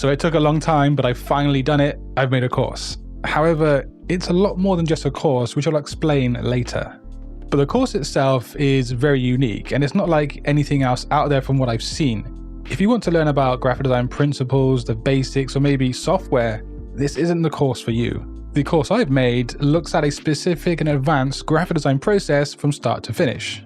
So it took a long time, but I've finally done it. I've made a course. However, it's a lot more than just a course, which I'll explain later. But the course itself is very unique, and it's not like anything else out there from what I've seen. If you want to learn about graphic design principles, the basics, or maybe software, this isn't the course for you. The course I've made looks at a specific and advanced graphic design process from start to finish.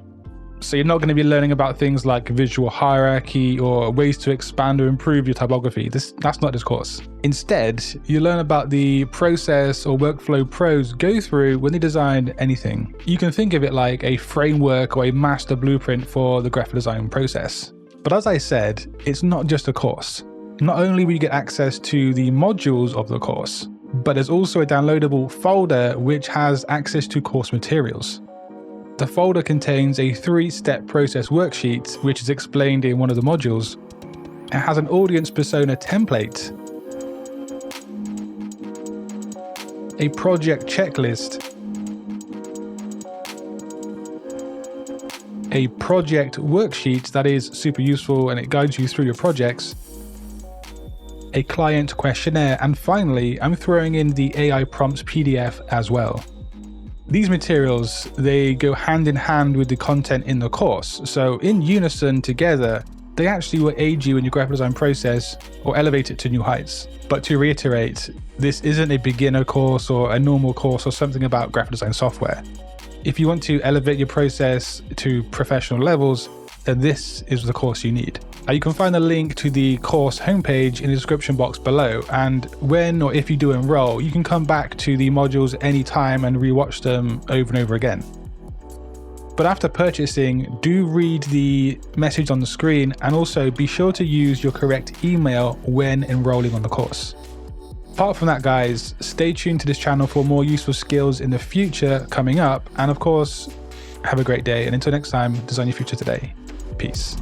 So you're not going to be learning about things like visual hierarchy or ways to expand or improve your typography. That's not this course. Instead, you learn about the process or workflow pros go through when they design anything. You can think of it like a framework or a master blueprint for the graphic design process. But as I said, it's not just a course. Not only will you get access to the modules of the course, but there's also a downloadable folder which has access to course materials. The folder contains a 3-step process worksheet, which is explained in one of the modules. It has an audience persona template, a project checklist, a project worksheet that is super useful and it guides you through your projects, a client questionnaire, and finally, I'm throwing in the AI prompts PDF as well. These materials, they go hand in hand with the content in the course. So in unison together, they actually will aid you in your graphic design process or elevate it to new heights. But to reiterate, this isn't a beginner course or a normal course or something about graphic design software. If you want to elevate your process to professional levels, then this is the course you need. You can find the link to the course homepage in the description box below, and when or if you do enroll, you can come back to the modules anytime and rewatch them over and over again. But after purchasing, do read the message on the screen and also be sure to use your correct email when enrolling on the course. Apart from that, guys, stay tuned to this channel for more useful skills in the future coming up, and of course, have a great day, and until next time, design your future today. Peace.